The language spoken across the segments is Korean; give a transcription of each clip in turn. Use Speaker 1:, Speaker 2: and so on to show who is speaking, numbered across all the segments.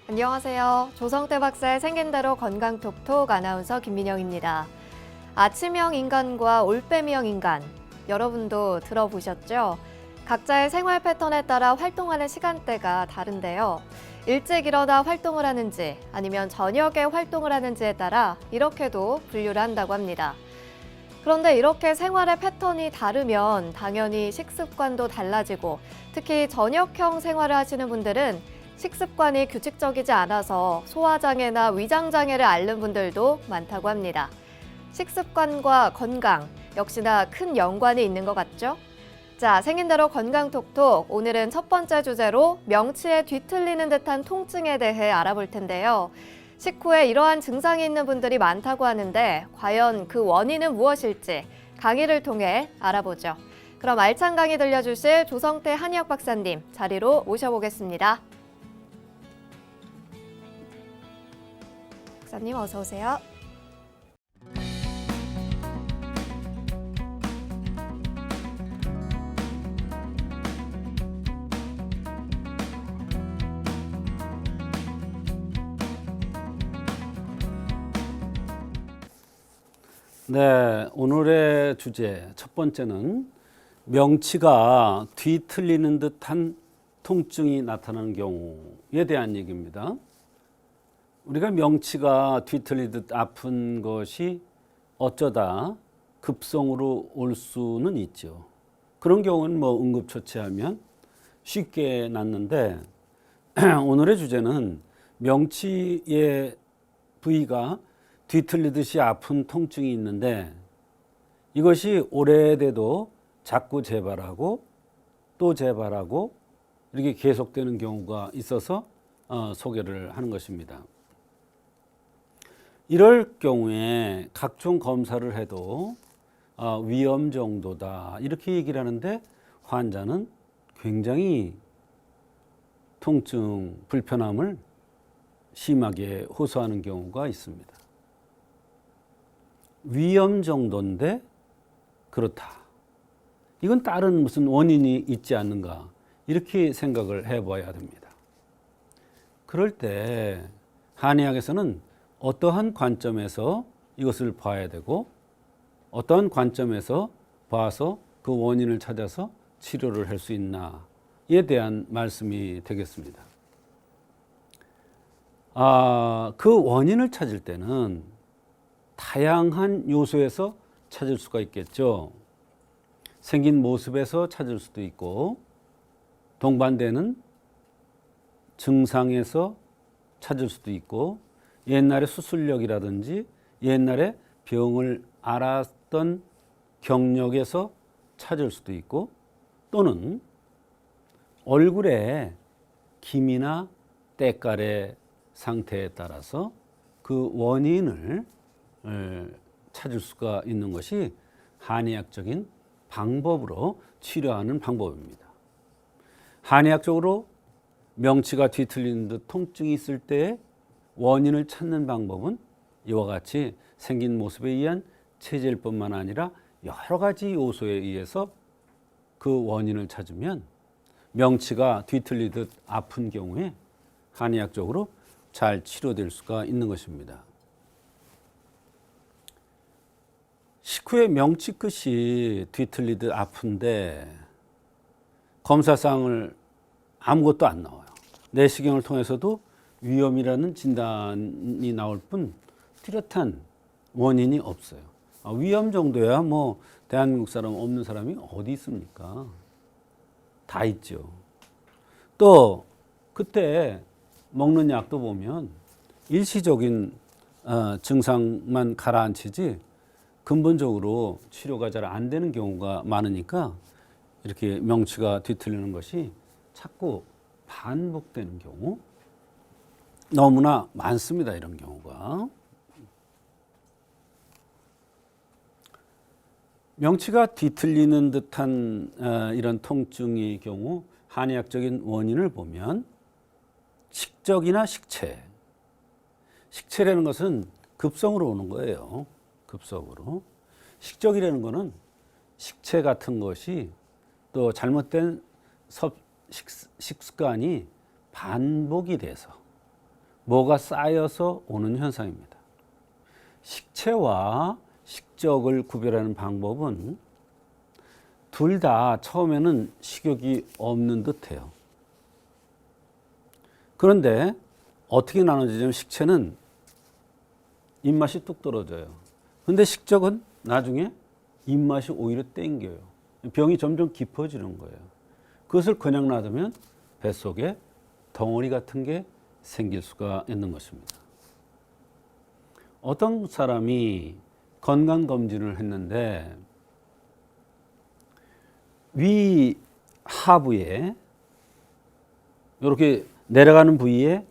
Speaker 1: 안녕하세요. 조성태 박사의 생긴대로 건강톡톡 아나운서 김민영입니다. 아침형 인간과 올빼미형 인간, 여러분도 들어보셨죠? 각자의 생활 패턴에 따라 활동하는 시간대가 다른데요. 일찍 일어나 활동을 하는지 아니면 저녁에 활동을 하는지에 따라 이렇게도 분류를 한다고 합니다. 그런데 이렇게 생활의 패턴이 다르면 당연히 식습관도 달라지고 특히 저녁형 생활을 하시는 분들은 식습관이 규칙적이지 않아서 소화장애나 위장장애를 앓는 분들도 많다고 합니다. 식습관과 건강, 역시나 큰 연관이 있는 것 같죠? 자, 생긴대로 건강톡톡, 오늘은 첫 번째 주제로 명치에 뒤틀리는 듯한 통증에 대해 알아볼 텐데요. 식후에 이러한 증상이 있는 분들이 많다고 하는데 과연 그 원인은 무엇일지 강의를 통해 알아보죠. 그럼 알찬 강의 들려주실 조성태 한의학 박사님 자리로 모셔보겠습니다. 박사님 어서 오세요.
Speaker 2: 네, 오늘의 주제 첫 번째는 명치가 뒤틀리는 듯한 통증이 나타나는 경우에 대한 얘기입니다. 우리가 명치가 뒤틀리듯 아픈 것이 어쩌다 급성으로 올 수는 있죠. 그런 경우는 응급처치하면 쉽게 낫는데 오늘의 주제는 명치의 부위가 뒤틀리듯이 아픈 통증이 있는데 이것이 오래돼도 자꾸 재발하고 또 재발하고 이렇게 계속되는 경우가 있어서 소개를 하는 것입니다. 이럴 경우에 각종 검사를 해도 위험 정도다 이렇게 얘기를 하는데 환자는 굉장히 통증, 불편함을 심하게 호소하는 경우가 있습니다. 위험 정도인데 그렇다. 이건 다른 무슨 원인이 있지 않는가 이렇게 생각을 해봐야 됩니다. 그럴 때 한의학에서는 어떠한 관점에서 이것을 봐야 되고 어떠한 관점에서 봐서 그 원인을 찾아서 치료를 할 수 있나에 대한 말씀이 되겠습니다. 그 원인을 찾을 때는 다양한 요소에서 찾을 수가 있겠죠. 생긴 모습에서 찾을 수도 있고 동반되는 증상에서 찾을 수도 있고 옛날의 수술력이라든지 옛날에 병을 알았던 경력에서 찾을 수도 있고 또는 얼굴에 김이나 때깔의 상태에 따라서 그 원인을 찾을 수가 있는 것이 한의학적인 방법으로 치료하는 방법입니다. 한의학적으로 명치가 뒤틀리는 듯 통증이 있을 때 원인을 찾는 방법은 이와 같이 생긴 모습에 의한 체질뿐만 아니라 여러 가지 요소에 의해서 그 원인을 찾으면 명치가 뒤틀리듯 아픈 경우에 한의학적으로 잘 치료될 수가 있는 것입니다. 식후에 명치 끝이 뒤틀리듯 아픈데 검사상을 아무것도 안 나와요. 내시경을 통해서도 위염이라는 진단이 나올 뿐 뚜렷한 원인이 없어요. 위염 정도야 대한민국 사람 없는 사람이 어디 있습니까? 다 있죠. 또 그때 먹는 약도 보면 일시적인 증상만 가라앉히지 근본적으로 치료가 잘 안 되는 경우가 많으니까 이렇게 명치가 뒤틀리는 것이 자꾸 반복되는 경우 너무나 많습니다. 이런 경우가. 명치가 뒤틀리는 듯한 이런 통증의 경우 한의학적인 원인을 보면 식적이나 식체. 식체라는 것은 급성으로 오는 거예요. 급성으로. 식적이라는 것은 식체 같은 것이 또 잘못된 식습관이 반복이 돼서 뭐가 쌓여서 오는 현상입니다. 식체와 식적을 구별하는 방법은 둘 다 처음에는 식욕이 없는 듯해요. 그런데 어떻게 나눠지냐면 식체는 입맛이 뚝 떨어져요. 근데 식적은 나중에 입맛이 오히려 땡겨요. 병이 점점 깊어지는 거예요. 그것을 그냥 놔두면 뱃속에 덩어리 같은 게 생길 수가 있는 것입니다. 어떤 사람이 건강검진을 했는데 위 하부에 이렇게 내려가는 부위에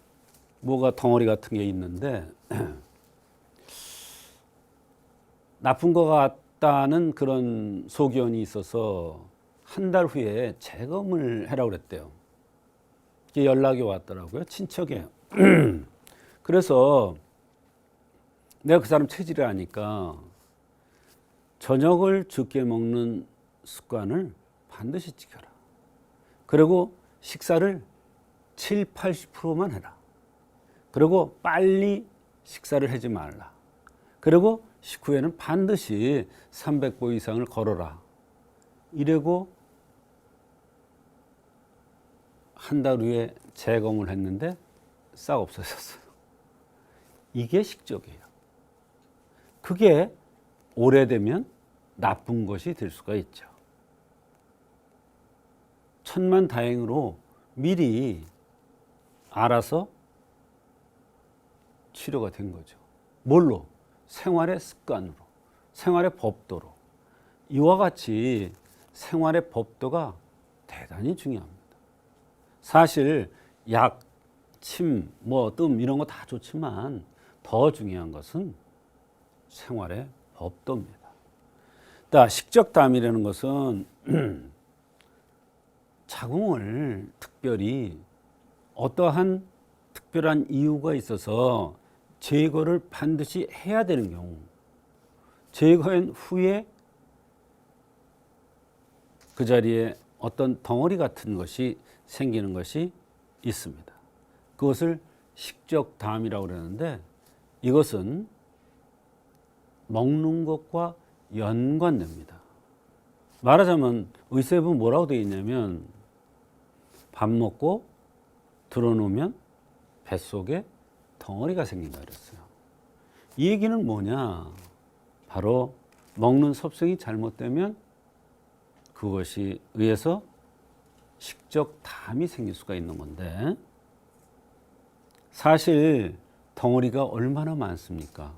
Speaker 2: 뭐가 덩어리 같은 게 있는데 나쁜 것 같다는 그런 소견이 있어서 한 달 후에 재검을 해라고 그랬대요. 연락이 왔더라고요. 친척이에요. 그래서 내가 그 사람 체질을 아니까 저녁을 적게 먹는 습관을 반드시 지켜라. 그리고 식사를 7, 80%만 해라. 그리고 빨리 식사를 하지 말라. 그리고 식후에는 반드시 300보 이상을 걸어라. 이러고 한 달 후에 재검을 했는데 싹 없어졌어요. 이게 식적이에요. 그게 오래되면 나쁜 것이 될 수가 있죠. 천만다행으로 미리 알아서 치료가 된 거죠. 뭘로? 생활의 습관으로, 생활의 법도로. 이와 같이 생활의 법도가 대단히 중요합니다. 사실 약, 침, 뜸 이런 거 다 좋지만 더 중요한 것은 생활의 법도입니다. 식적담이라는 것은 자궁을 특별히 어떠한 특별한 이유가 있어서 제거를 반드시 해야 되는 경우, 제거한 후에 그 자리에 어떤 덩어리 같은 것이 생기는 것이 있습니다. 그것을 식적담이라고 그러는데 이것은 먹는 것과 연관됩니다. 말하자면 의사에 보면 뭐라고 되어 있냐면 밥 먹고 들어놓으면 뱃속에 덩어리가 생긴다 그랬어요. 이 얘기는 뭐냐? 바로 먹는 섭성이 잘못되면 그것이 의해서 식적담이 생길 수가 있는 건데 사실 덩어리가 얼마나 많습니까?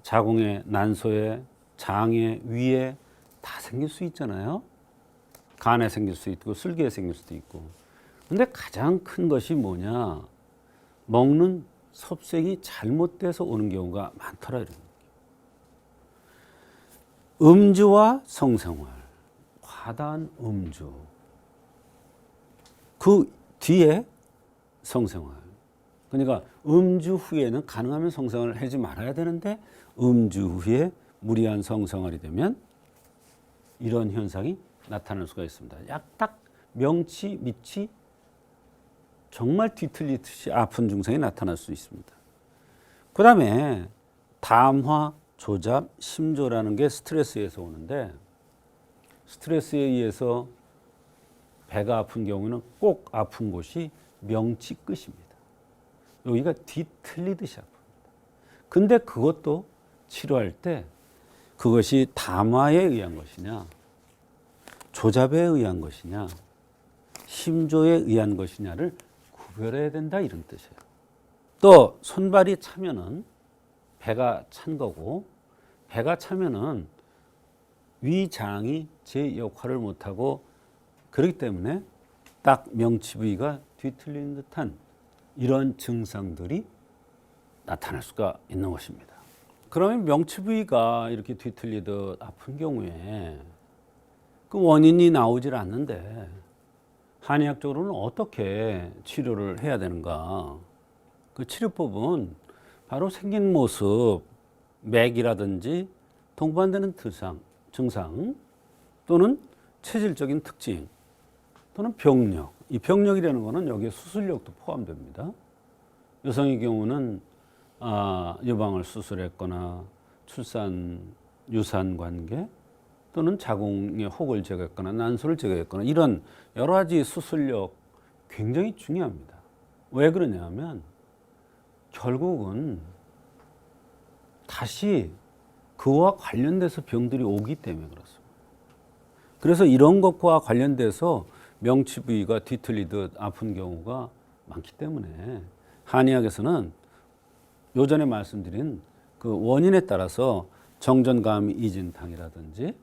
Speaker 2: 자궁에, 난소에, 장에, 위에 다 생길 수 있잖아요. 간에 생길 수 있고 슬기에 생길 수도 있고. 근데 가장 큰 것이 뭐냐? 먹는 섭색이 잘못돼서 오는 경우가 많더라. 음주와 성생활, 과다한 음주, 그 뒤에 성생활. 그러니까 음주 후에는 가능하면 성생활을 하지 말아야 되는데 음주 후에 무리한 성생활이 되면 이런 현상이 나타날 수가 있습니다. 딱 명치 밑이 정말 뒤틀리듯이 아픈 증상이 나타날 수 있습니다. 그 다음에 담화, 조잡, 심조라는 게 스트레스에서 오는데 스트레스에 의해서 배가 아픈 경우는 꼭 아픈 곳이 명치 끝입니다. 여기가 뒤틀리듯이 아픕니다. 근데 그것도 치료할 때 그것이 담화에 의한 것이냐, 조잡에 의한 것이냐, 심조에 의한 것이냐를 구별해야 된다 이런 뜻이에요. 또 손발이 차면은 배가 찬 거고 배가 차면은 위장이 제 역할을 못하고 그렇기 때문에 딱 명치 부위가 뒤틀리는 듯한 이런 증상들이 나타날 수가 있는 것입니다. 그러면 명치 부위가 이렇게 뒤틀리듯 아픈 경우에 그 원인이 나오질 않는데 한의학적으로는 어떻게 치료를 해야 되는가? 그 치료법은 바로 생긴 모습, 맥이라든지 동반되는 증상 또는 체질적인 특징 또는 병력. 이 병력이라는 것은 여기에 수술력도 포함됩니다. 여성의 경우는 유방을 수술했거나 출산 유산 관계 또는 자궁의 혹을 제거했거나 난소를 제거했거나 이런 여러 가지 수술력 굉장히 중요합니다. 왜 그러냐면 결국은 다시 그와 관련돼서 병들이 오기 때문에 그렇습니다. 그래서 이런 것과 관련돼서 명치 부위가 뒤틀리듯 아픈 경우가 많기 때문에 한의학에서는 요전에 말씀드린 그 원인에 따라서 정전감 이진탕이라든지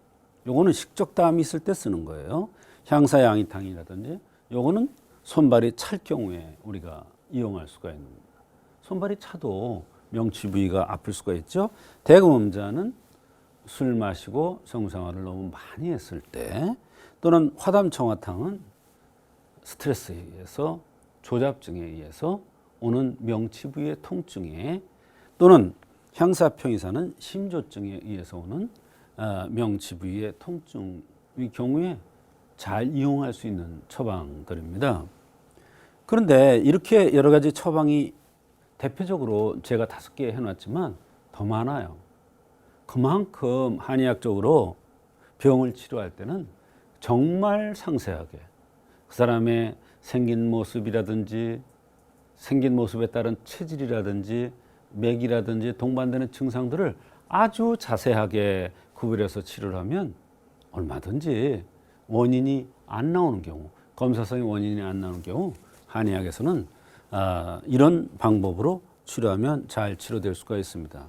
Speaker 2: 요거는 식적담이 있을 때 쓰는 거예요. 향사양이탕이라든지 요거는 손발이 찰 경우에 우리가 이용할 수가 있는 겁니다. 손발이 차도 명치 부위가 아플 수가 있죠. 대금음자는 술 마시고 성생활을 너무 많이 했을 때 또는 화담청화탕은 스트레스에 의해서 조잡증에 의해서 오는 명치 부위의 통증에 또는 향사평이사는 심조증에 의해서 오는 명치 부위의 통증의 경우에 잘 이용할 수 있는 처방들입니다. 그런데 이렇게 여러 가지 처방이 대표적으로 제가 5개 해놨지만 더 많아요. 그만큼 한의학적으로 병을 치료할 때는 정말 상세하게 그 사람의 생긴 모습이라든지 생긴 모습에 따른 체질이라든지 맥이라든지 동반되는 증상들을 아주 자세하게 구별해서 치료를 하면 얼마든지 원인이 안 나오는 경우, 검사상의 원인이 안 나오는 경우 한의학에서는 이런 방법으로 치료하면 잘 치료될 수가 있습니다.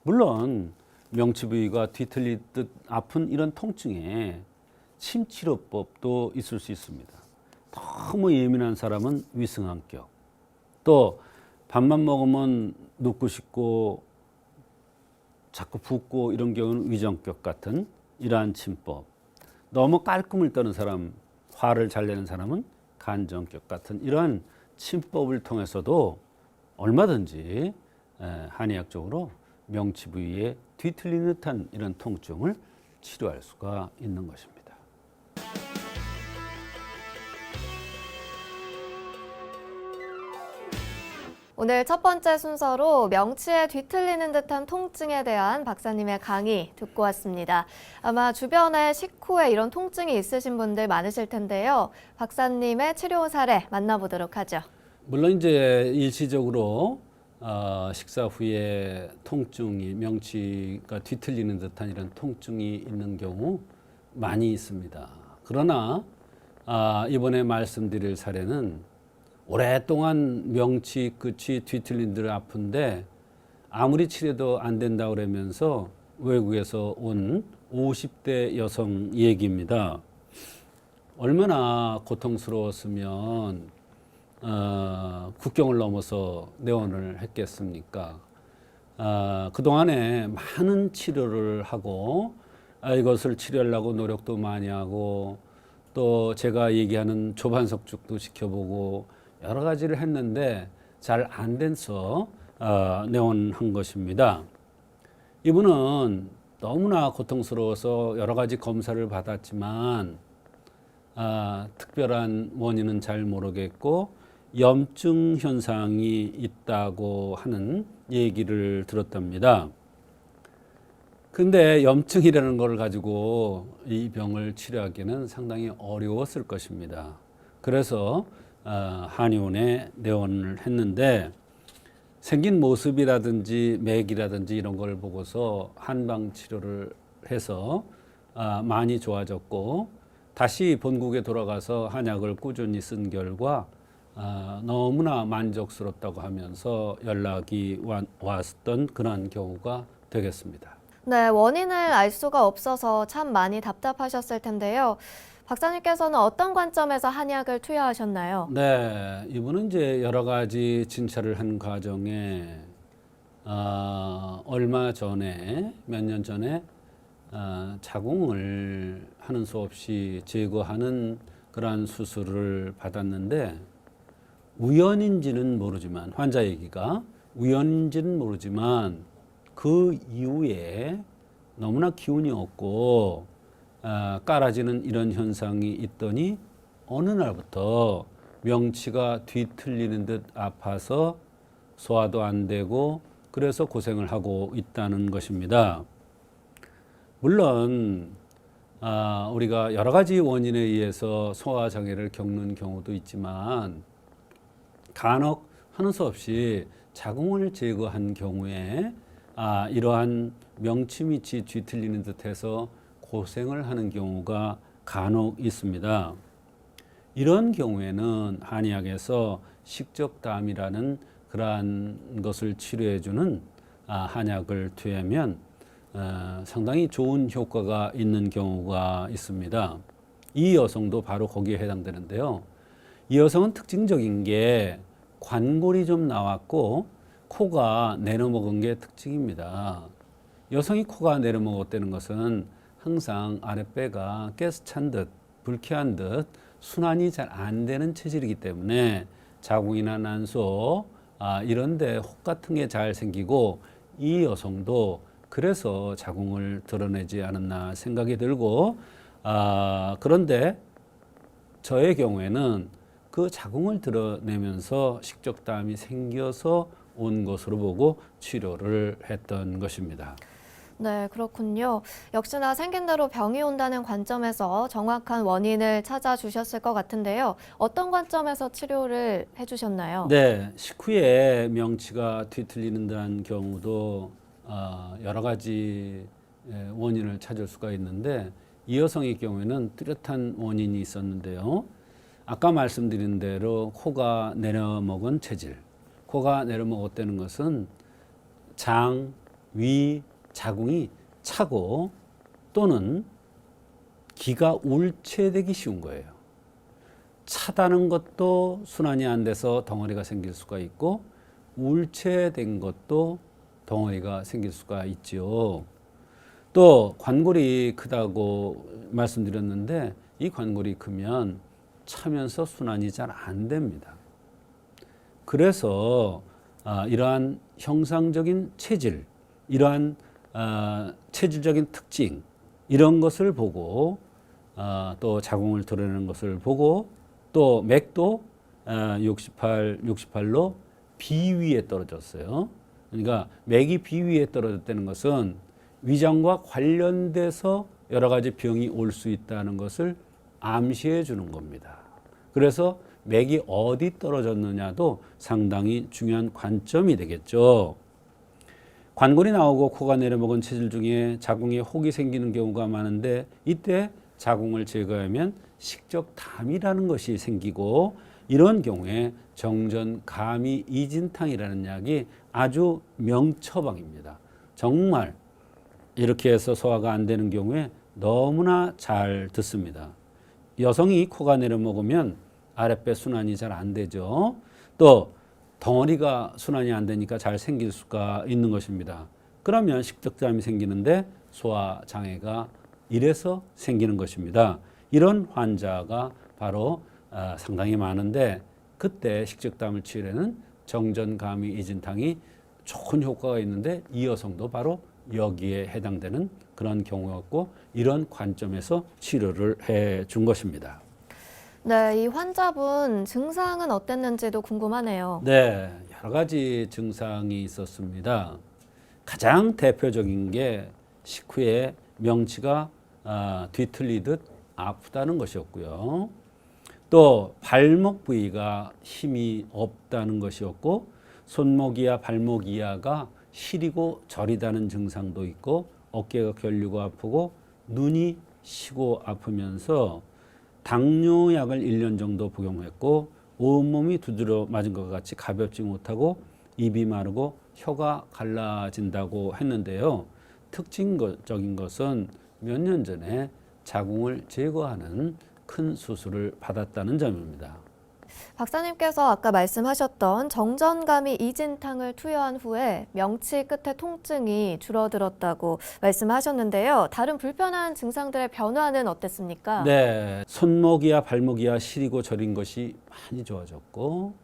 Speaker 2: 물론 명치 부위가 뒤틀리듯 아픈 이런 통증에 침치료법도 있을 수 있습니다. 너무 예민한 사람은 위승환격, 또 밥만 먹으면 눕고 싶고 자꾸 붓고 이런 경우는 위정격 같은 이러한 침법, 너무 깔끔을 떠는 사람, 화를 잘 내는 사람은 간정격 같은 이러한 침법을 통해서도 얼마든지 한의학적으로 명치 부위에 뒤틀리는 듯한 이런 통증을 치료할 수가 있는 것입니다.
Speaker 1: 오늘 첫 번째 순서로 명치에 뒤틀리는 듯한 통증에 대한 박사님의 강의 듣고 왔습니다. 아마 주변에 식후에 이런 통증이 있으신 분들 많으실 텐데요. 박사님의 치료 사례 만나보도록 하죠.
Speaker 2: 물론 이제 일시적으로 식사 후에 통증이 명치가 뒤틀리는 듯한 이런 통증이 있는 경우 많이 있습니다. 그러나 이번에 말씀드릴 사례는 오랫동안 명치 끝이 뒤틀린 듯 아픈데 아무리 치료도 안 된다 그러면서 외국에서 온 50대 여성 얘기입니다. 얼마나 고통스러웠으면 국경을 넘어서 내원을 했겠습니까? 그동안에 많은 치료를 하고 이것을 치료하려고 노력도 많이 하고 또 제가 얘기하는 조반석죽도 지켜보고 여러 가지를 했는데 잘 안 돼서 내원한 것입니다. 이분은 너무나 고통스러워서 여러 가지 검사를 받았지만 특별한 원인은 잘 모르겠고 염증 현상이 있다고 하는 얘기를 들었답니다. 근데 염증이라는 걸 가지고 이 병을 치료하기는 상당히 어려웠을 것입니다. 그래서 한의원에 내원을 했는데 생긴 모습이라든지 맥이라든지 이런 걸 보고서 한방 치료를 해서 많이 좋아졌고 다시 본국에 돌아가서 한약을 꾸준히 쓴 결과 너무나 만족스럽다고 하면서 연락이 왔던 그런 경우가 되겠습니다.
Speaker 1: 네, 원인을 알 수가 없어서 참 많이 답답하셨을 텐데요. 박사님께서는 어떤 관점에서 한약을 투여하셨나요?
Speaker 2: 네, 이분은 이제 여러 가지 진찰을 한 과정에 얼마 전에 몇 년 전에 자궁을 하는 수 없이 제거하는 그러한 수술을 받았는데 우연인지는 모르지만 환자 얘기가 우연인지는 모르지만 그 이후에 너무나 기운이 없고 깔아지는 이런 현상이 있더니 어느 날부터 명치가 뒤틀리는 듯 아파서 소화도 안 되고 그래서 고생을 하고 있다는 것입니다. 물론 우리가 여러 가지 원인에 의해서 소화장애를 겪는 경우도 있지만 간혹 하는 수 없이 자궁을 제거한 경우에 이러한 명치 밑이 뒤틀리는 듯해서 고생을 하는 경우가 간혹 있습니다. 이런 경우에는 한의학에서 식적담이라는 그러한 것을 치료해주는 한약을 투여하면 상당히 좋은 효과가 있는 경우가 있습니다. 이 여성도 바로 거기에 해당되는데요. 이 여성은 특징적인 게 관골이 좀 나왔고 코가 내려먹은 게 특징입니다. 여성이 코가 내려먹었다는 것은 항상 아랫배가 가스 찬 듯 불쾌한 듯 순환이 잘 안 되는 체질이기 때문에 자궁이나 난소 이런 데 혹 같은 게 잘 생기고 이 여성도 그래서 자궁을 드러내지 않았나 생각이 들고 그런데 저의 경우에는 그 자궁을 드러내면서 식적담이 생겨서 온 것으로 보고 치료를 했던 것입니다.
Speaker 1: 네, 그렇군요. 역시나 생긴 대로 병이 온다는 관점에서 정확한 원인을 찾아주셨을 것 같은데요. 어떤 관점에서 치료를 해주셨나요?
Speaker 2: 네, 식후에 명치가 뒤틀리는 경우도 여러 가지 원인을 찾을 수가 있는데 이 여성의 경우에는 뚜렷한 원인이 있었는데요. 아까 말씀드린 대로 코가 내려먹은 체질, 코가 내려먹었다는 것은 장, 위, 자궁이 차고 또는 기가 울체되기 쉬운 거예요. 차다는 것도 순환이 안 돼서 덩어리가 생길 수가 있고 울체된 것도 덩어리가 생길 수가 있죠. 또 관골이 크다고 말씀드렸는데 이 관골이 크면 차면서 순환이 잘 안 됩니다. 그래서 이러한 형상적인 체질, 이러한 체질적인 특징 이런 것을 보고 또 자궁을 드러내는 것을 보고 또 맥도 68로 비위에 떨어졌어요. 그러니까 맥이 비위에 떨어졌다는 것은 위장과 관련돼서 여러 가지 병이 올 수 있다는 것을 암시해 주는 겁니다. 그래서 맥이 어디 떨어졌느냐도 상당히 중요한 관점이 되겠죠. 관골이 나오고 코가 내려먹은 체질 중에 자궁에 혹이 생기는 경우가 많은데 이때 자궁을 제거하면 식적담이라는 것이 생기고 이런 경우에 정전감이 이진탕이라는 약이 아주 명처방입니다. 정말 이렇게 해서 소화가 안 되는 경우에 너무나 잘 듣습니다. 여성이 코가 내려먹으면 아랫배 순환이 잘 안 되죠. 또 덩어리가 순환이 안 되니까 잘 생길 수가 있는 것입니다. 그러면 식적담이 생기는데 소화 장애가 이래서 생기는 것입니다. 이런 환자가 바로 상당히 많은데 그때 식적담을 치료하는 정전감이 이진탕이 좋은 효과가 있는데 이 여성도 바로 여기에 해당되는 그런 경우였고 이런 관점에서 치료를 해 준 것입니다.
Speaker 1: 네, 이 환자분 증상은 어땠는지도 궁금하네요.
Speaker 2: 네, 여러 가지 증상이 있었습니다. 가장 대표적인 게 식후에 명치가 뒤틀리듯 아프다는 것이었고요. 또 발목 부위가 힘이 없다는 것이었고 손목이야 발목이야가 시리고 저리다는 증상도 있고 어깨가 결리고 아프고 눈이 시고 아프면서 당뇨약을 1년 정도 복용했고 온몸이 두드려 맞은 것 같이 가볍지 못하고 입이 마르고 혀가 갈라진다고 했는데요. 특징적인 것은 몇 년 전에 자궁을 제거하는 큰 수술을 받았다는 점입니다.
Speaker 1: 박사님께서 아까 말씀하셨던 정전감이 이진탕을 투여한 후에 명치 끝의 통증이 줄어들었다고 말씀하셨는데요. 다른 불편한 증상들의 변화는 어땠습니까?
Speaker 2: 네, 손목이야 발목이야 시리고 저린 것이 많이 좋아졌고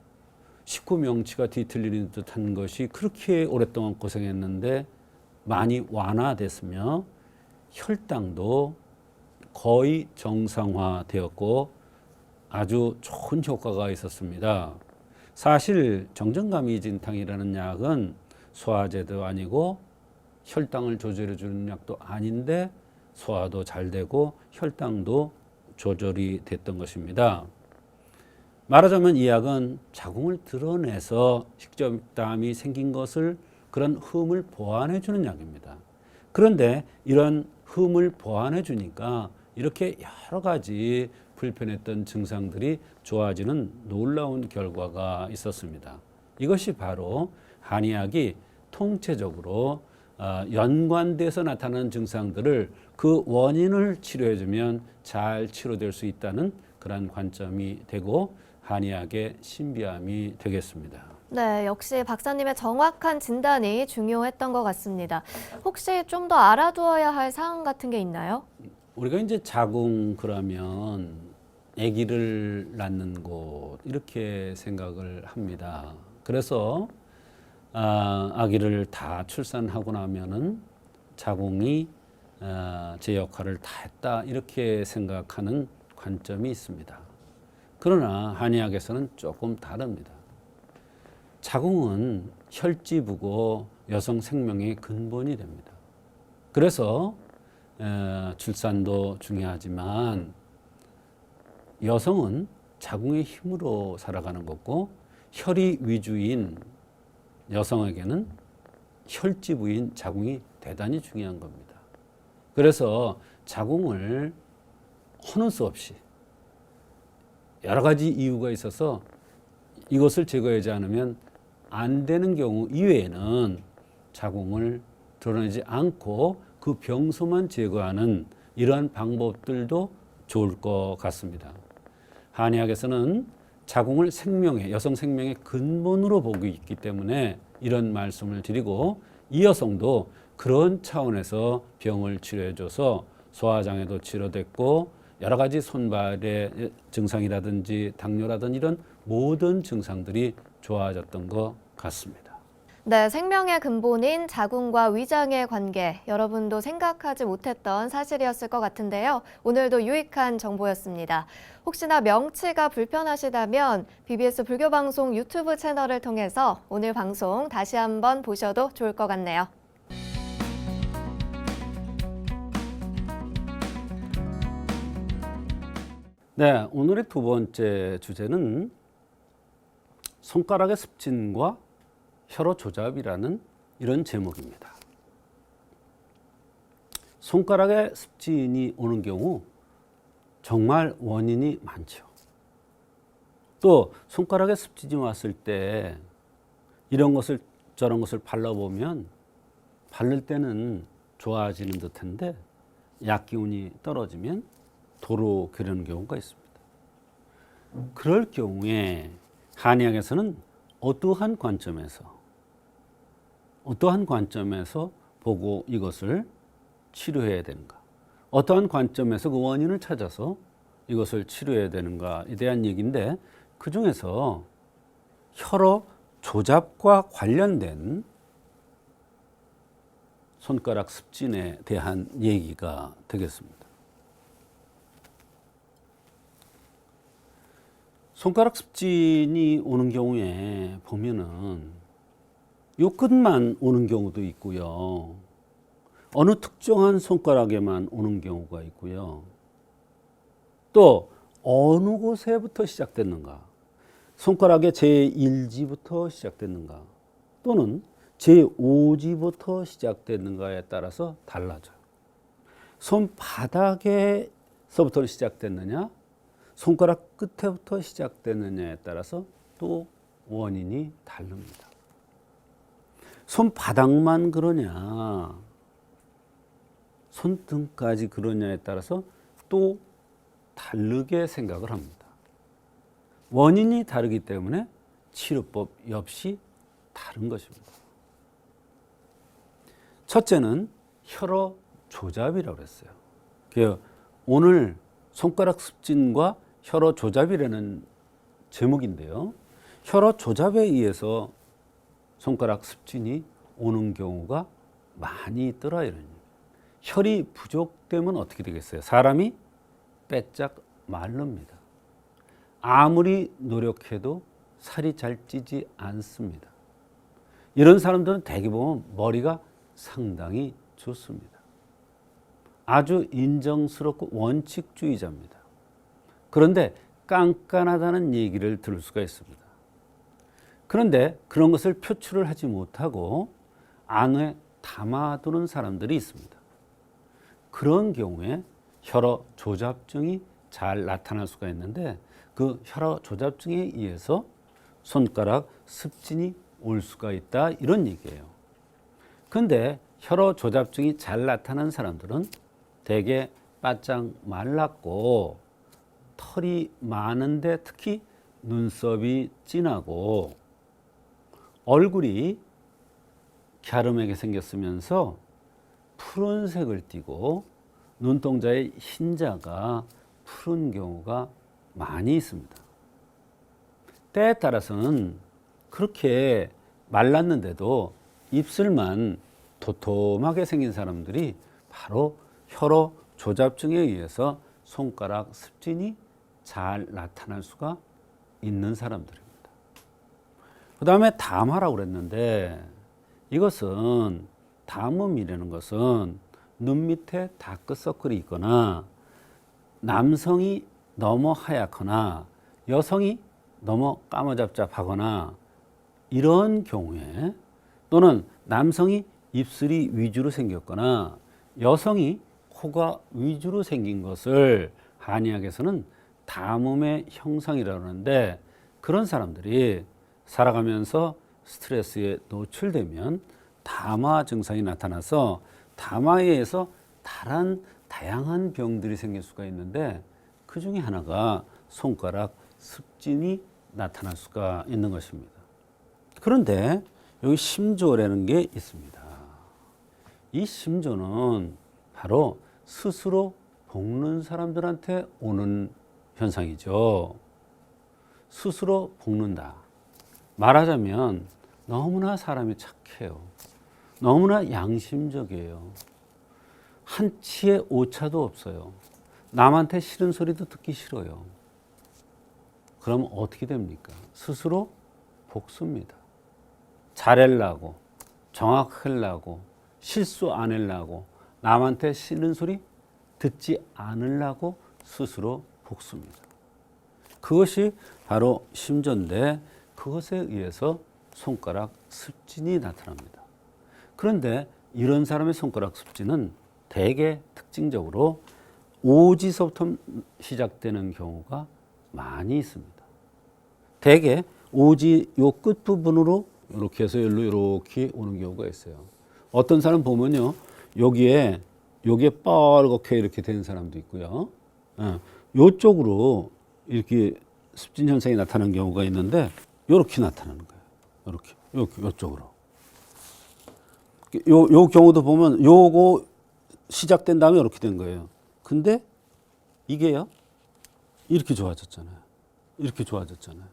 Speaker 2: 식후 명치가 뒤틀리는 듯한 것이 그렇게 오랫동안 고생했는데 많이 완화됐으며 혈당도 거의 정상화되었고 아주 좋은 효과가 있었습니다. 사실 정전감이진탕이라는 약은 소화제도 아니고 혈당을 조절해 주는 약도 아닌데 소화도 잘 되고 혈당도 조절이 됐던 것입니다. 말하자면 이 약은 자궁을 드러내서 식도염이 생긴 것을 그런 흠을 보완해 주는 약입니다. 그런데 이런 흠을 보완해 주니까 이렇게 여러 가지 불편했던 증상들이 좋아지는 놀라운 결과가 있었습니다. 이것이 바로 한의학이 통체적으로 연관돼서 나타나는 증상들을 그 원인을 치료해주면 잘 치료될 수 있다는 그런 관점이 되고 한의학의 신비함이 되겠습니다.
Speaker 1: 네, 역시 박사님의 정확한 진단이 중요했던 것 같습니다. 혹시 좀 더 알아두어야 할 사항 같은 게 있나요?
Speaker 2: 우리가 이제 자궁 그러면 아기를 낳는 곳 이렇게 생각을 합니다. 그래서 아기를 다 출산하고 나면은 자궁이 제 역할을 다 했다 이렇게 생각하는 관점이 있습니다. 그러나 한의학에서는 조금 다릅니다. 자궁은 혈지부고 여성 생명의 근본이 됩니다. 그래서 출산도 중요하지만 여성은 자궁의 힘으로 살아가는 거고 혈이 위주인 여성에게는 혈지부인 자궁이 대단히 중요한 겁니다. 그래서 자궁을 허는 수 없이 여러 가지 이유가 있어서 이것을 제거하지 않으면 안 되는 경우 이외에는 자궁을 드러내지 않고 그 병소만 제거하는 이러한 방법들도 좋을 것 같습니다. 한의학에서는 자궁을 생명의, 여성 생명의 근본으로 보고 있기 때문에 이런 말씀을 드리고 이 여성도 그런 차원에서 병을 치료해줘서 소화장애도 치료됐고 여러 가지 손발의 증상이라든지 당뇨라든지 이런 모든 증상들이 좋아졌던 것 같습니다.
Speaker 1: 네, 생명의 근본인 자궁과 위장의 관계, 여러분도 생각하지 못했던 사실이었을 것 같은데요. 오늘도 유익한 정보였습니다. 혹시나 명치가 불편하시다면 BBS 불교방송 유튜브 채널을 통해서 오늘 방송 다시 한번 보셔도 좋을 것 같네요.
Speaker 2: 네, 오늘의 두 번째 주제는 손가락의 습진과 혈호 조잡이라는 이런 제목입니다. 손가락에 습진이 오는 경우 정말 원인이 많죠. 또 손가락에 습진이 왔을 때 이런 것을 저런 것을 발라보면 바를 때는 좋아지는 듯한데 약기운이 떨어지면 도로 괴려는 경우가 있습니다. 그럴 경우에 한의학에서는 어떠한 관점에서 보고 이것을 치료해야 되는가? 어떠한 관점에서 그 원인을 찾아서 이것을 치료해야 되는가에 대한 얘기인데 그 중에서 혈호 조잡과 관련된 손가락 습진에 대한 얘기가 되겠습니다. 손가락 습진이 오는 경우에 보면은 요 끝만 오는 경우도 있고요. 어느 특정한 손가락에만 오는 경우가 있고요. 또 어느 곳에부터 시작됐는가? 손가락의 제1지부터 시작됐는가? 또는 제5지부터 시작됐는가에 따라서 달라져요. 손바닥에서부터 시작됐느냐? 손가락 끝에부터 시작됐느냐에 따라서 또 원인이 다릅니다. 손바닥만 그러냐, 손등까지 그러냐에 따라서 또 다르게 생각을 합니다. 원인이 다르기 때문에 치료법 역시 다른 것입니다. 첫째는 혈호 조잡이라고 했어요. 오늘 손가락 습진과 혈호 조잡이라는 제목인데요. 혈호 조잡에 의해서 손가락 습진이 오는 경우가 많이 있더라 이런 얘기예요. 혈이 부족되면 어떻게 되겠어요? 사람이 빼짝 마릅니다. 아무리 노력해도 살이 잘 찌지 않습니다. 이런 사람들은 대개 보면 머리가 상당히 좋습니다. 아주 인정스럽고 원칙주의자입니다. 그런데 깐깐하다는 얘기를 들을 수가 있습니다. 그런데 그런 것을 표출을 하지 못하고 안에 담아두는 사람들이 있습니다. 그런 경우에 혈어 조잡증이 잘 나타날 수가 있는데 그 혈어 조잡증에 의해서 손가락 습진이 올 수가 있다 이런 얘기예요. 그런데 혈어 조잡증이 잘 나타나는 사람들은 대개 바짝 말랐고 털이 많은데 특히 눈썹이 진하고 얼굴이 갸름하게 생겼으면서 푸른색을 띠고 눈동자의 흰자가 푸른 경우가 많이 있습니다. 때에 따라서는 그렇게 말랐는데도 입술만 도톰하게 생긴 사람들이 바로 혈어 조잡증에 의해서 손가락 습진이 잘 나타날 수가 있는 사람들입니다. 그 다음에 담화라고 그랬는데 이것은 담음이라는 것은 눈 밑에 다크서클이 있거나 남성이 너무 하얗거나 여성이 너무 까무잡잡하거나 이런 경우에 또는 남성이 입술이 위주로 생겼거나 여성이 코가 위주로 생긴 것을 한의학에서는 담음의 형상이라고 하는데 그런 사람들이 살아가면서 스트레스에 노출되면 담화 증상이 나타나서 담화에 의해서 다양한 병들이 생길 수가 있는데 그 중에 하나가 손가락 습진이 나타날 수가 있는 것입니다. 그런데 여기 심조라는 게 있습니다. 이 심조는 바로 스스로 볶는 사람들한테 오는 현상이죠. 스스로 볶는다. 말하자면 너무나 사람이 착해요. 너무나 양심적이에요. 한치의 오차도 없어요. 남한테 싫은 소리도 듣기 싫어요. 그럼 어떻게 됩니까? 스스로 볶습니다. 잘하려고, 정확하려고, 실수 안 하려고, 남한테 싫은 소리 듣지 않으려고 스스로 볶습니다. 그것이 바로 심조인데 그것에 의해서 손가락 습진이 나타납니다. 그런데 이런 사람의 손가락 습진은 대개 특징적으로 오지서부터 시작되는 경우가 많이 있습니다. 대개 오지 요 끝부분으로 이렇게 해서 여기로 이렇게 오는 경우가 있어요. 어떤 사람 보면요. 여기에 빨갛게 이렇게 된 사람도 있고요. 요쪽으로 이렇게 습진 현상이 나타나는 경우가 있는데 이렇게 나타나는 거예요. 이렇게 요쪽으로. 요 경우도 보면 요거 시작된 다음에 이렇게 된 거예요. 근데 이게요. 이렇게 좋아졌잖아요. 이렇게 좋아졌잖아요.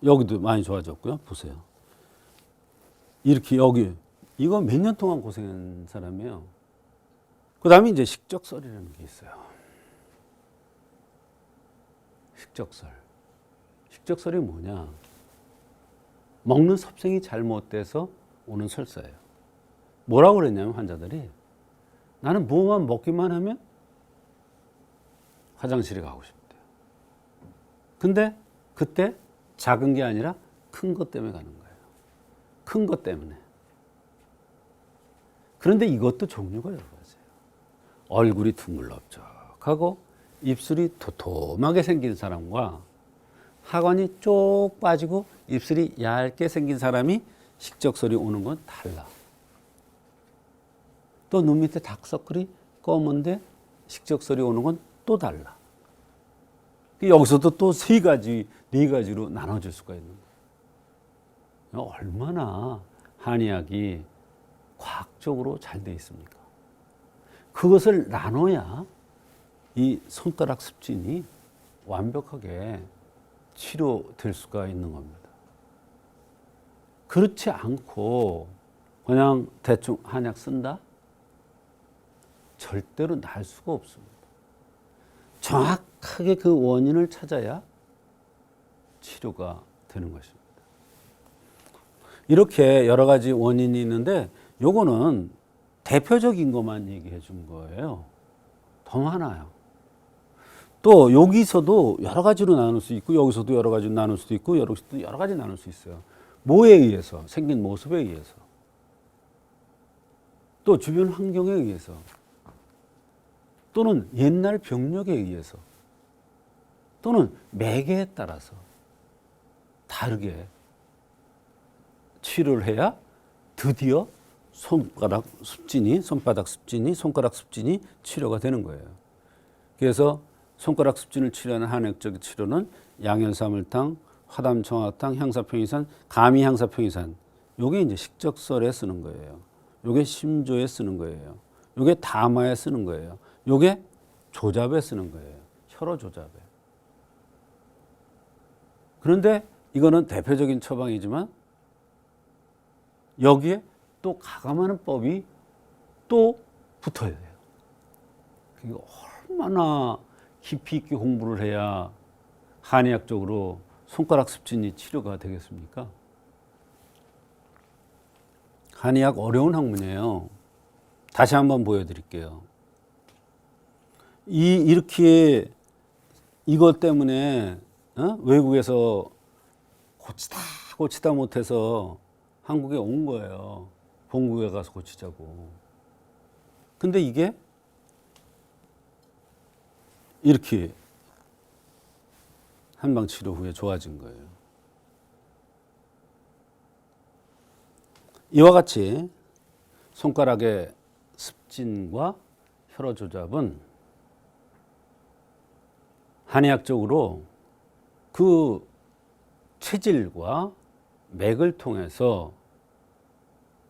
Speaker 2: 여기도 많이 좋아졌고요. 보세요. 이렇게 여기 이거 몇 년 동안 고생한 사람이에요. 그 다음에 이제 식적설이라는 게 있어요. 식적설이 뭐냐? 먹는 섭생이 잘못돼서 오는 설사예요. 뭐라고 그랬냐면 환자들이 나는 뭐만 먹기만 하면 화장실에 가고 싶대요. 근데 그때 작은 게 아니라 큰 것 때문에 가는 거예요. 큰 것 때문에. 그런데 이것도 종류가 여러 가지예요. 얼굴이 둥글럽적하고 입술이 도톰하게 생긴 사람과 하관이 쪽 빠지고 입술이 얇게 생긴 사람이 식적설이 오는 건 달라. 또 눈 밑에 다크서클이 검은데 식적설이 오는 건 또 달라. 여기서도 또 세 가지, 네 가지로 나눠질 수가 있는 거예요. 얼마나 한의학이 과학적으로 잘 돼 있습니까? 그것을 나눠야 이 손가락 습진이 완벽하게 치료될 수가 있는 겁니다. 그렇지 않고 그냥 대충 한약 쓴다? 절대로 날 수가 없습니다. 정확하게 그 원인을 찾아야 치료가 되는 것입니다. 이렇게 여러 가지 원인이 있는데 요거는 대표적인 것만 얘기해 준 거예요. 더 많아요. 또 여기서도 여러 가지로 나눌 수 있고 여기서도 여러 가지로 나눌 수도 있고 여기서도 여러 가지 나눌 수 있어요. 뭐에 의해서? 생긴 모습에 의해서. 또 주변 환경에 의해서. 또는 옛날 병력에 의해서. 또는 매개에 따라서 다르게 치료를 해야 드디어 손바닥 습진이 치료가 되는 거예요. 그래서 손가락 습진을 치료하는 한의학적 치료는 양열사물탕, 화담청학탕, 향사평이산, 가미향사평이산. 요게 이제 식적설에 쓰는 거예요. 요게 심조에 쓰는 거예요. 요게 담화에 쓰는 거예요. 요게 조잡에 쓰는 거예요. 혈어 조잡에. 그런데 이거는 대표적인 처방이지만 여기에 또 가감하는 법이 또 붙어야 돼요. 그게 얼마나 깊이 있게 공부를 해야 한의학적으로 손가락 습진이 치료가 되겠습니까? 한의학 어려운 학문이에요. 다시 한번 보여드릴게요. 이렇게 이것 때문에 외국에서 고치다 못해서 한국에 온 거예요. 본국에 가서 고치자고. 근데 이게 이렇게 한방 치료 후에 좋아진 거예요. 이와 같이 손가락의 습진과 혈어 조잡은 한의학적으로 그 체질과 맥을 통해서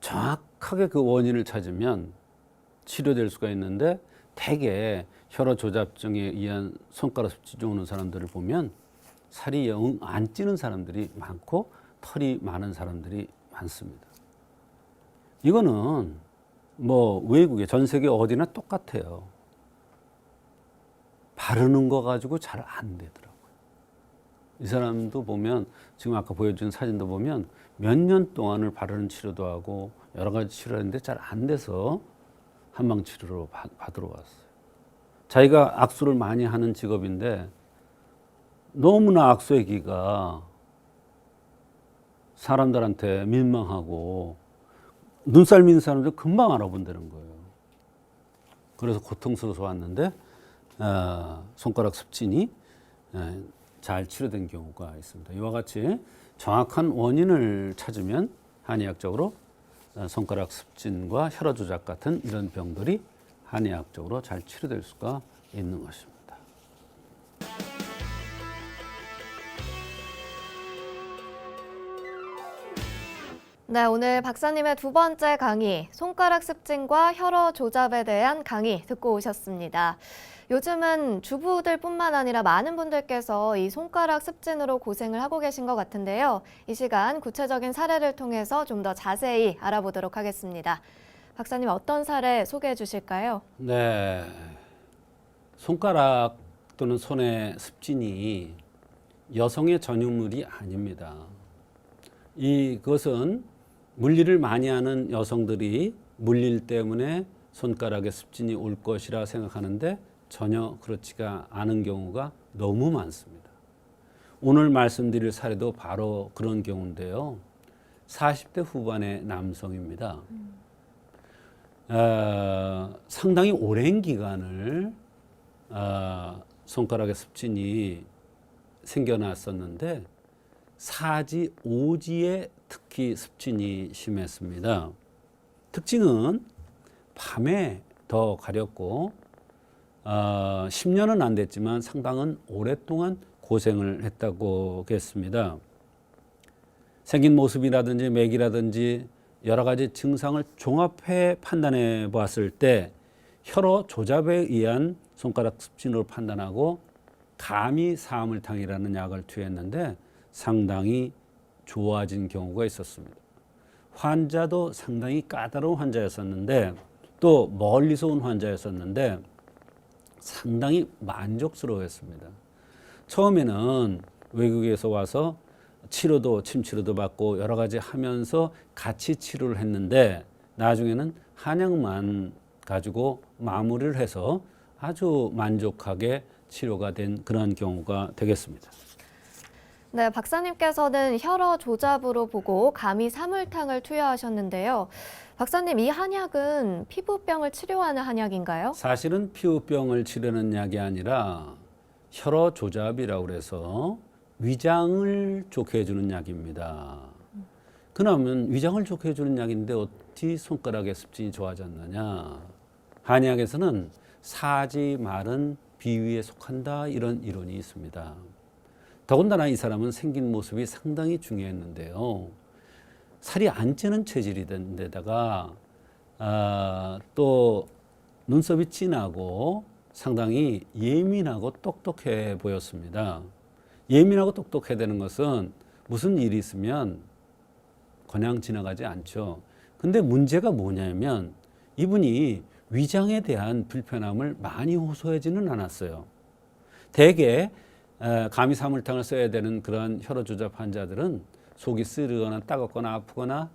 Speaker 2: 정확하게 그 원인을 찾으면 치료될 수가 있는데 대개 혈어 조잡증에 의한 손가락 습진이 오는 사람들을 보면 살이 영 안 찌는 사람들이 많고 털이 많은 사람들이 많습니다. 이거는 뭐 외국에 전 세계 어디나 똑같아요. 바르는 거 가지고 잘 안 되더라고요. 이 사람도 보면 지금 아까 보여준 사진도 보면 몇 년 동안을 바르는 치료도 하고 여러 가지 치료를 했는데 잘 안 돼서 한방 치료로 받으러 왔어요. 자기가 악수를 많이 하는 직업인데 너무나 악수의 기가 사람들한테 민망하고 눈살 미는 사람들 금방 알아본다는 거예요. 그래서 고통스러워서 왔는데 손가락 습진이 잘 치료된 경우가 있습니다. 이와 같이 정확한 원인을 찾으면 한의학적으로 손가락 습진과 혈어 조작 같은 이런 병들이 한의학적으로 잘 치료될 수가 있는 것입니다.
Speaker 1: 네, 오늘 박사님의 두 번째 강의, 손가락 습진과 혈어 조잡에 대한 강의 듣고 오셨습니다. 요즘은 주부들뿐만 아니라 많은 분들께서 이 손가락 습진으로 고생을 하고 계신 것 같은데요. 이 시간 구체적인 사례를 통해서 좀 더 자세히 알아보도록 하겠습니다. 박사님, 어떤 사례 소개해 주실까요?
Speaker 2: 네, 손가락 또는 손의 습진이 여성의 전유물이 아닙니다. 이것은 물일을 많이 하는 여성들이 물일 때문에 손가락에 습진이 올 것이라 생각하는데 전혀 그렇지가 않은 경우가 너무 많습니다. 오늘 말씀드릴 사례도 바로 그런 경우인데요. 40대 후반의 남성입니다. 상당히 오랜 기간을 손가락에 습진이 생겨났었는데 사지, 오지에 특히 습진이 심했습니다. 특징은 밤에 더 가렸고 10년은 안 됐지만 상당은 오랫동안 고생을 했다고 했습니다. 생긴 모습이라든지 맥이라든지 여러 가지 증상을 종합해 판단해 보았을 때 혈어 조잡에 의한 손가락 습진으로 판단하고 감이 사물탕이라는 약을 투여했는데 상당히 좋아진 경우가 있었습니다. 환자도 상당히 까다로운 환자였었는데 또 멀리서 온 환자였었는데 상당히 만족스러워했습니다. 처음에는 외국에서 와서 치료도 침치료도 받고 여러 가지 하면서 같이 치료를 했는데 나중에는 한약만 가지고 마무리를 해서 아주 만족하게 치료가 된 그런 경우가 되겠습니다.
Speaker 1: 네, 박사님께서는 혈어 조잡으로 보고 감히 사물탕을 투여하셨는데요. 박사님, 이 한약은 피부병을 치료하는 한약인가요?
Speaker 2: 사실은 피부병을 치료하는 약이 아니라 혈어 조잡이라고 그래서 위장을 좋게 해주는 약입니다. 그러면 위장을 좋게 해주는 약인데 어찌 손가락의 습진이 좋아졌느냐? 한의학에서는 사지 말은 비위에 속한다 이런 이론이 있습니다. 더군다나 이 사람은 생긴 모습이 상당히 중요했는데요. 살이 안 찌는 체질이 된 데다가 또 눈썹이 진하고 상당히 예민하고 똑똑해 보였습니다. 예민하고 똑똑해야 되는 것은 무슨 일이 있으면 그냥 지나가지 않죠. 근데 문제가 뭐냐면 이분이 위장에 대한 불편함을 많이 호소하지는 않았어요. 대개 감이 사물탕을 써야 되는 그런 혈어조잡 환자들은 속이 쓰리거나 따갑거나 아프거나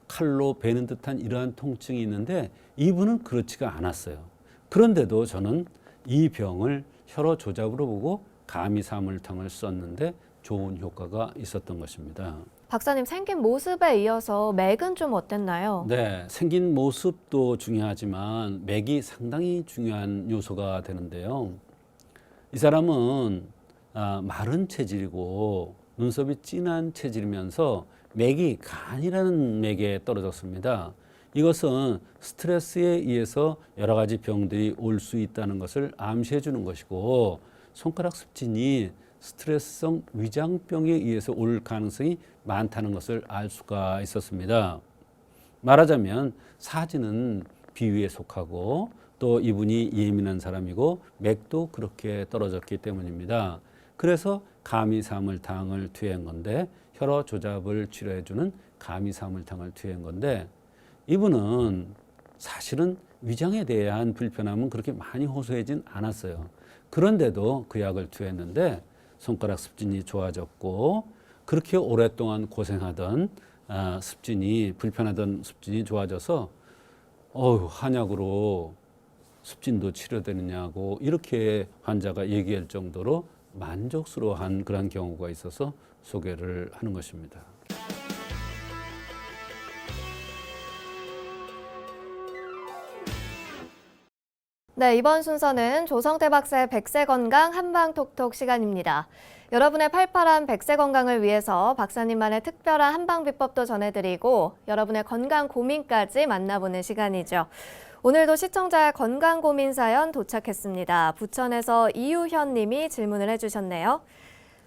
Speaker 2: 칼로 베는 듯한 이러한 통증이 있는데 이분은 그렇지가 않았어요. 그런데도 저는 이 병을 혈어조잡으로 보고 감이 사물탕을 썼는데 좋은 효과가 있었던 것입니다.
Speaker 1: 박사님, 생긴 모습에 이어서 맥은 좀 어땠나요?
Speaker 2: 네, 생긴 모습도 중요하지만 맥이 상당히 중요한 요소가 되는데요. 이 사람은 마른 체질이고 눈썹이 진한 체질이면서 맥이 간이라는 맥에 떨어졌습니다. 이것은 스트레스에 의해서 여러 가지 병들이 올 수 있다는 것을 암시해 주는 것이고 손가락 습진이 스트레스성 위장병에 의해서 올 가능성이 많다는 것을 알 수가 있었습니다. 말하자면 사지는 비위에 속하고 또 이분이 예민한 사람이고 맥도 그렇게 떨어졌기 때문입니다. 그래서 감이사물탕을 투여한 건데 혈어 조잡을 치료해주는 감이사물탕을 투여한 건데 이분은 사실은 위장에 대한 불편함은 그렇게 많이 호소하진 않았어요. 그런데도 그 약을 투여했는데 손가락 습진이 좋아졌고 그렇게 오랫동안 고생하던 습진이 불편하던 습진이 좋아져서 한약으로 습진도 치료되느냐고 이렇게 환자가 얘기할 정도로 만족스러워한 그런 경우가 있어서 소개를 하는 것입니다.
Speaker 1: 네, 이번 순서는 조성태 박사의 백세건강 한방톡톡 시간입니다. 여러분의 팔팔한 백세 건강을 위해서 박사님만의 특별한 한방 비법도 전해드리고 여러분의 건강 고민까지 만나보는 시간이죠. 오늘도 시청자의 건강 고민 사연 도착했습니다. 부천에서 이유현 님이 질문을 해주셨네요.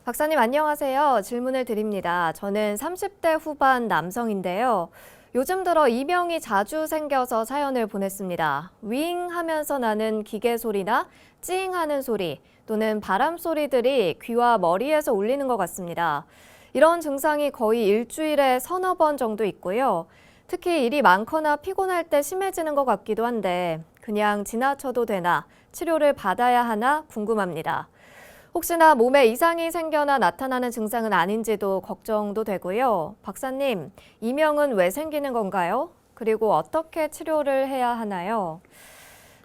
Speaker 1: 박사님 안녕하세요. 질문을 드립니다. 저는 30대 후반 남성인데요. 요즘 들어 이명이 자주 생겨서 사연을 보냈습니다. 윙 하면서 나는 기계 소리나 찡 하는 소리 또는 바람 소리들이 귀와 머리에서 울리는 것 같습니다. 이런 증상이 거의 일주일에 서너 번 정도 있고요. 특히 일이 많거나 피곤할 때 심해지는 것 같기도 한데 그냥 지나쳐도 되나 치료를 받아야 하나 궁금합니다. 혹시나 몸에 이상이 생겨나 나타나는 증상은 아닌지도 걱정도 되고요. 박사님, 이명은 왜 생기는 건가요? 그리고 어떻게 치료를 해야 하나요?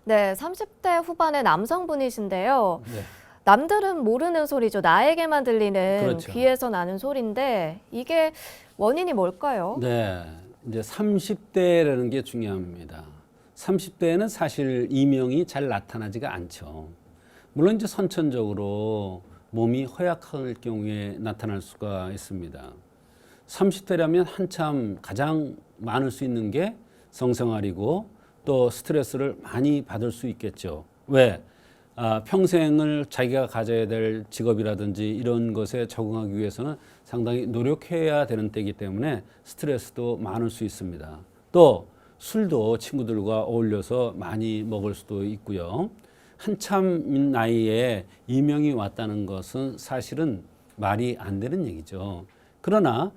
Speaker 1: 네, 30대 후반의 남성분이신데요.
Speaker 2: 네.
Speaker 1: 남들은 모르는 소리죠. 나에게만 들리는
Speaker 2: 그렇죠.
Speaker 1: 귀에서 나는 소리인데 이게 원인이 뭘까요?
Speaker 2: 네, 이제 30대라는 게 중요합니다. 30대에는 사실 이명이 잘 나타나지가 않죠. 물론 이제 선천적으로 몸이 허약할 경우에 나타날 수가 있습니다. 30대라면 한참 가장 많을 수 있는 게 성생활이고 또 스트레스를 많이 받을 수 있겠죠. 왜? 평생을 자기가 가져야 될 직업이라든지 이런 것에 적응하기 위해서는 상당히 노력해야 되는 때이기 때문에 스트레스도 많을 수 있습니다. 또 술도 친구들과 어울려서 많이 먹을 수도 있고요. 한참 나이에 이명이 왔다는 것은 사실은 말이 안 되는 얘기죠. 그러나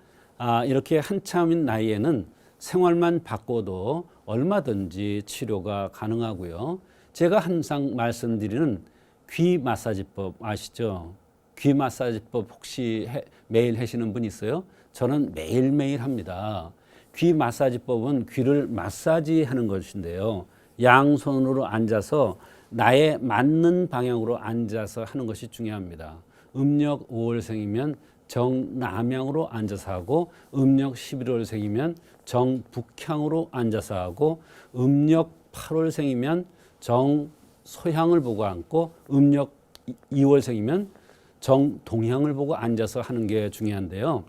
Speaker 2: 이렇게 한참인 나이에는 생활만 바꿔도 얼마든지 치료가 가능하고요. 제가 항상 말씀드리는 귀 마사지법 아시죠? 귀 마사지법 혹시 매일 하시는 분 있어요? 저는 매일매일 합니다. 귀 마사지법은 귀를 마사지하는 것인데요. 양손으로 앉아서 나에 맞는 방향으로 앉아서 하는 것이 중요합니다. 음력 5월생이면 정남향으로 앉아서 하고 음력 11월생이면 정북향으로 앉아서 하고 음력 8월생이면 정소향을 보고 앉고 음력 2월생이면 정동향을 보고 앉아서 하는 게 중요한데요.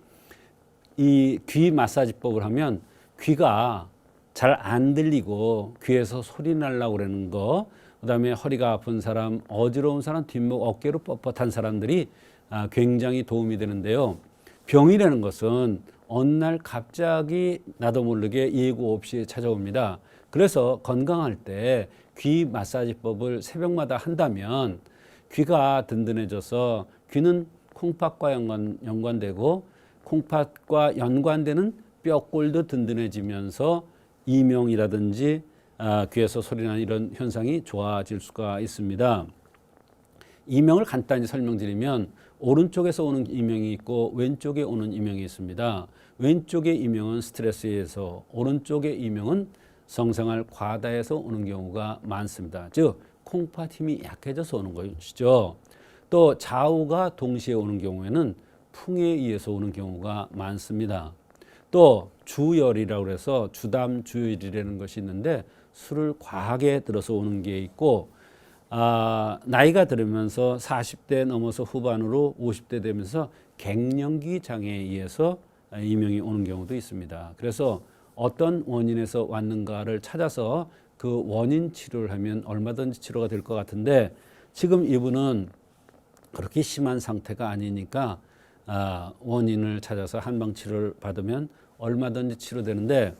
Speaker 2: 이 귀 마사지법을 하면 귀가 잘 안 들리고 귀에서 소리 날라고 그러는 거, 그다음에 허리가 아픈 사람, 어지러운 사람, 뒷목 어깨로 뻣뻣한 사람들이 굉장히 도움이 되는데요. 병이라는 것은 어느 날 갑자기 나도 모르게 예고 없이 찾아옵니다. 그래서 건강할 때 귀 마사지법을 새벽마다 한다면 귀가 든든해져서 귀는 콩팥과 연관되고 콩팥과 연관되는 뼈골도 든든해지면서 이명이라든지 귀에서 소리나는 이런 현상이 좋아질 수가 있습니다. 이명을 간단히 설명드리면 오른쪽에서 오는 이명이 있고 왼쪽에 오는 이명이 있습니다. 왼쪽의 이명은 스트레스에 의해서, 오른쪽의 이명은 성생활 과다해서 오는 경우가 많습니다. 즉 콩팥 힘이 약해져서 오는 것이죠. 또 좌우가 동시에 오는 경우에는 풍에 의해서 오는 경우가 많습니다. 또 주열이라고 해서 주담 주열이라는 것이 있는데 술을 과하게 들어서 오는 게 있고, 나이가 들으면서 40대 넘어서 후반으로 50대 되면서 갱년기 장애에 의해서 이명이 오는 경우도 있습니다. 그래서 어떤 원인에서 왔는가를 찾아서 그 원인 치료를 하면 얼마든지 치료가 될 것 같은데, 지금 이분은 그렇게 심한 상태가 아니니까 원인을 찾아서 한방 치료를 받으면 얼마든지 치료되는데,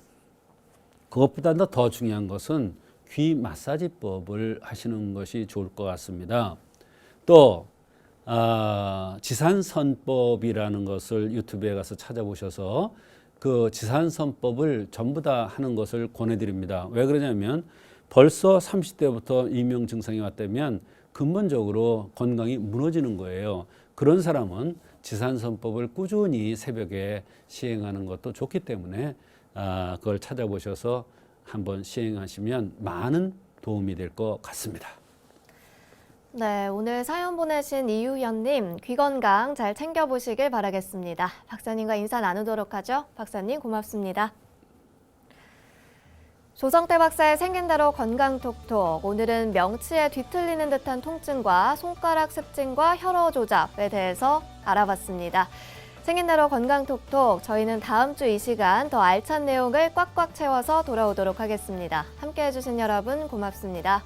Speaker 2: 그것보다 더 중요한 것은 귀 마사지법을 하시는 것이 좋을 것 같습니다. 또 지산선법이라는 것을 유튜브에 가서 찾아보셔서 그 지산선법을 전부 다 하는 것을 권해드립니다. 왜 그러냐면 벌써 30대부터 이명 증상이 왔다면 근본적으로 건강이 무너지는 거예요. 그런 사람은 지산선법을 꾸준히 새벽에 시행하는 것도 좋기 때문에 그걸 찾아보셔서 한번 시행하시면 많은 도움이 될 것 같습니다.
Speaker 1: 네, 오늘 사연 보내신 이유현님, 귀 건강 잘 챙겨보시길 바라겠습니다. 박사님과 인사 나누도록 하죠. 박사님 고맙습니다. 조성태 박사의 생긴 대로 건강톡톡. 오늘은 명치에 뒤틀리는 듯한 통증과 손가락 습진과 혈어 조잡에 대해서 알아봤습니다. 생긴 대로 건강톡톡. 저희는 다음 주 이 시간 더 알찬 내용을 꽉꽉 채워서 돌아오도록 하겠습니다. 함께해 주신 여러분 고맙습니다.